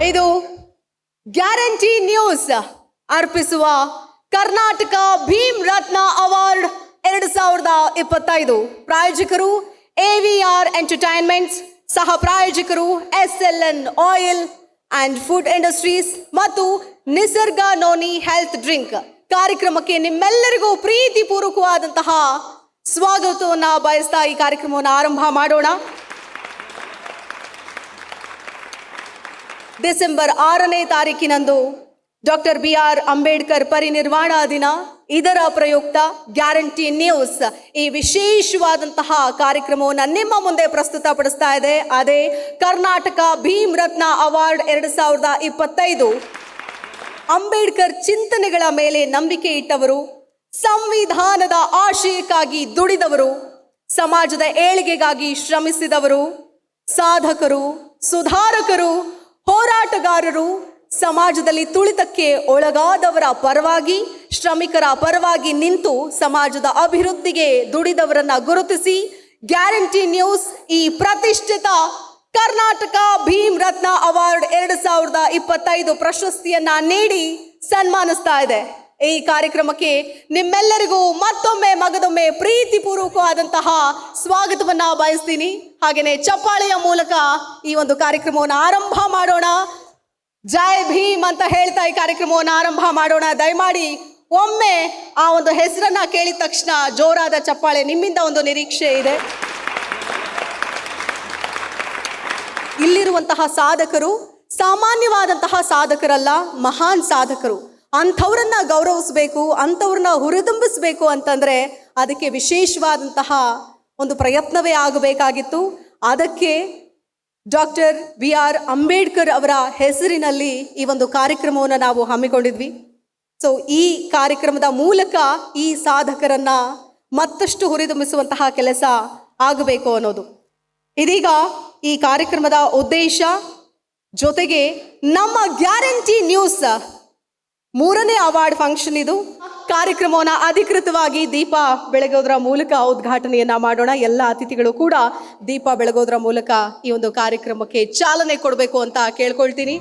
ಇದು guarantee news ಅರ್ಪಿಸುವ ಕರ್ನಾಟಕ ಭೀಮ್ ರತ್ನ award 2025 ಪ್ರಾಯೋಜಕರು AVR ಎಂಟರ್ಟೈನ್ಮೆಂಟ್ಸ್, ಸಹ ಪ್ರಾಯೋಜಕರು SLN oil and food industries ಮತ್ತು ನಿಸರ್ಗ ನೋನಿ ಹೆಲ್ತ್ ಡ್ರಿಂಕ್. ಕಾರ್ಯಕ್ರಮಕ್ಕೆ ನಿಮ್ಮೆಲ್ಲರಿಗೂ ಪ್ರೀತಿಪೂರ್ವಕವಾದಂತಹ ಸ್ವಾಗತವನ್ನು ಬಯಸ್ತಾ ಈ ಕಾರ್ಯಕ್ರಮವನ್ನು ಆರಂಭ ಮಾಡೋಣ. ಡಿಸೆಂಬರ್ 6ನೇ ತಾರೀಕಿನಂದು ಡಾಕ್ಟರ್ BR ಅಂಬೇಡ್ಕರ್ ಪರಿನಿರ್ವಾಣ ದಿನ. ಇದರ ಪ್ರಯುಕ್ತ ಗ್ಯಾರಂಟಿ ನ್ಯೂಸ್ ಈ ವಿಶೇಷವಾದಂತಹ ಕಾರ್ಯಕ್ರಮವನ್ನು ನಿಮ್ಮ ಮುಂದೆ ಪ್ರಸ್ತುತಪಡಿಸ್ತಾ ಇದೆ. ಅದೇ ಕರ್ನಾಟಕ ಭೀಮ್ ರತ್ನ ಅವಾರ್ಡ್ 2025. ಅಂಬೇಡ್ಕರ್ ಚಿಂತನೆಗಳ ಮೇಲೆ ನಂಬಿಕೆ ಇಟ್ಟವರು, ಸಂವಿಧಾನದ ಆಶಯಕ್ಕಾಗಿ ದುಡಿದವರು, ಸಮಾಜದ ಏಳಿಗೆಗಾಗಿ ಶ್ರಮಿಸಿದವರು, ಸಾಧಕರು, ಸುಧಾರಕರು, ಹೋರಾಟಗಾರರು, ಸಮಾಜದಲ್ಲಿ ತುಳಿತಕ್ಕೆ ಒಳಗಾದವರ ಪರವಾಗಿ, ಶ್ರಮಿಕರ ಪರವಾಗಿ ನಿಂತು ಸಮಾಜದ ಅಭಿವೃದ್ಧಿಗೆ ದುಡಿದವರನ್ನ ಗುರುತಿಸಿ ಗ್ಯಾರಂಟಿ ನ್ಯೂಸ್ ಈ ಪ್ರತಿಷ್ಠಿತ ಕರ್ನಾಟಕ ಭೀಮ್ ರತ್ನ ಅವಾರ್ಡ್ 2025 ಪ್ರಶಸ್ತಿಯನ್ನ ನೀಡಿ ಸನ್ಮಾನಿಸ್ತಾ ಇದೆ. ಈ ಕಾರ್ಯಕ್ರಮಕ್ಕೆ ನಿಮ್ಮೆಲ್ಲರಿಗೂ ಮತ್ತೊಮ್ಮೆ ಮಗದೊಮ್ಮೆ ಪ್ರೀತಿಪೂರ್ವಕವಾದಂತಹ ಸ್ವಾಗತವನ್ನ ಬಯಸ್ತೀನಿ. ಹಾಗೆಯೇ ಚಪ್ಪಾಳೆಯ ಮೂಲಕ ಈ ಒಂದು ಕಾರ್ಯಕ್ರಮವನ್ನು ಆರಂಭ ಮಾಡೋಣ. ಜೈ ಭೀಮ್ ಅಂತ ಹೇಳ್ತಾ ಈ ಕಾರ್ಯಕ್ರಮವನ್ನು ಆರಂಭ ಮಾಡೋಣ. ದಯಮಾಡಿ ಒಮ್ಮೆ ಆ ಒಂದು ಹೆಸರನ್ನ ಕೇಳಿದ ತಕ್ಷಣ ಜೋರಾದ ಚಪ್ಪಾಳೆ ನಿಮ್ಮಿಂದ ಒಂದು ನಿರೀಕ್ಷೆ ಇದೆ. ಇಲ್ಲಿರುವಂತಹ ಸಾಧಕರು ಸಾಮಾನ್ಯವಾದಂತಹ ಸಾಧಕರಲ್ಲ, ಮಹಾನ್ ಸಾಧಕರು. ಅಂಥವ್ರನ್ನ ಗೌರವಿಸಬೇಕು, ಅಂಥವ್ರನ್ನ ಹುರಿದುಂಬಿಸ್ಬೇಕು ಅಂತಂದ್ರೆ ಅದಕ್ಕೆ ವಿಶೇಷವಾದಂತಹ ಒಂದು ಪ್ರಯತ್ನವೇ ಆಗಬೇಕಾಗಿತ್ತು. ಅದಕ್ಕೆ ಡಾಕ್ಟರ್ BR ಅಂಬೇಡ್ಕರ್ ಅವರ ಹೆಸರಿನಲ್ಲಿ ಈ ಒಂದು ಕಾರ್ಯಕ್ರಮವನ್ನು ನಾವು ಹಮ್ಮಿಕೊಂಡಿದ್ವಿ. ಸೊ ಈ ಕಾರ್ಯಕ್ರಮದ ಮೂಲಕ ಈ ಸಾಧಕರನ್ನ ಮತ್ತಷ್ಟು ಹುರಿದುಂಬಿಸುವಂತಹ ಕೆಲಸ ಆಗಬೇಕು ಅನ್ನೋದು ಇದೀಗ ಈ ಕಾರ್ಯಕ್ರಮದ ಉದ್ದೇಶ. ಜೊತೆಗೆ ನಮ್ಮ ಗ್ಯಾರಂಟಿ ನ್ಯೂಸ್ 3ನೇ ಅವಾರ್ಡ್ ಫಂಕ್ಷನ್ ಇದು. ಕಾರ್ಯಕ್ರಮವನ್ನು ಅಧಿಕೃತವಾಗಿ ದೀಪ ಬೆಳಗೋದ್ರ ಮೂಲಕ ಉದ್ಘಾಟನೆಯನ್ನ ಮಾಡೋಣ. ಎಲ್ಲ ಅತಿಥಿಗಳು ಕೂಡ ದೀಪ ಬೆಳಗೋದ್ರ ಮೂಲಕ ಈ ಒಂದು ಕಾರ್ಯಕ್ರಮಕ್ಕೆ ಚಾಲನೆ ಕೊಡಬೇಕು ಅಂತ ಕೇಳ್ಕೊಳ್ತೀನಿ.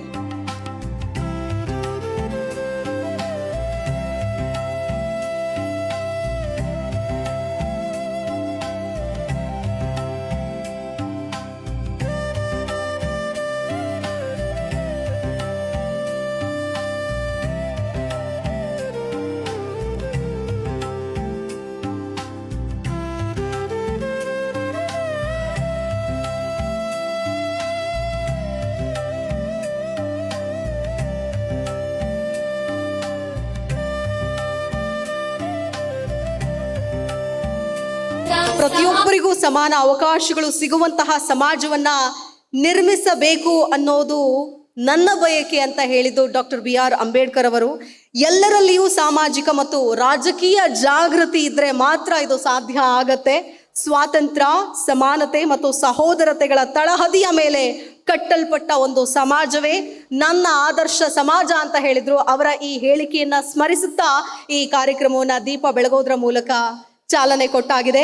ಪ್ರತಿಯೊಬ್ಬರಿಗೂ ಸಮಾನ ಅವಕಾಶಗಳು ಸಿಗುವಂತಹ ಸಮಾಜವನ್ನ ನಿರ್ಮಿಸಬೇಕು ಅನ್ನೋದು ನನ್ನ ಬಯಕೆ ಅಂತ ಹೇಳಿದ್ದು ಡಾಕ್ಟರ್ BR ಅಂಬೇಡ್ಕರ್ ಅವರು. ಎಲ್ಲರಲ್ಲಿಯೂ ಸಾಮಾಜಿಕ ಮತ್ತು ರಾಜಕೀಯ ಜಾಗೃತಿ ಇದ್ರೆ ಮಾತ್ರ ಇದು ಸಾಧ್ಯ ಆಗತ್ತೆ. ಸ್ವಾತಂತ್ರ್ಯ, ಸಮಾನತೆ ಮತ್ತು ಸಹೋದರತೆಗಳ ತಳಹದಿಯ ಮೇಲೆ ಕಟ್ಟಲ್ಪಟ್ಟ ಒಂದು ಸಮಾಜವೇ ನನ್ನ ಆದರ್ಶ ಸಮಾಜ ಅಂತ ಹೇಳಿದ್ರು. ಅವರ ಈ ಹೇಳಿಕೆಯನ್ನ ಸ್ಮರಿಸುತ್ತಾ ಈ ಕಾರ್ಯಕ್ರಮವನ್ನ ದೀಪ ಬೆಳಗೋದ್ರ ಮೂಲಕ ಚಾಲನೆ ಕೊಟ್ಟಾಗಿದೆ.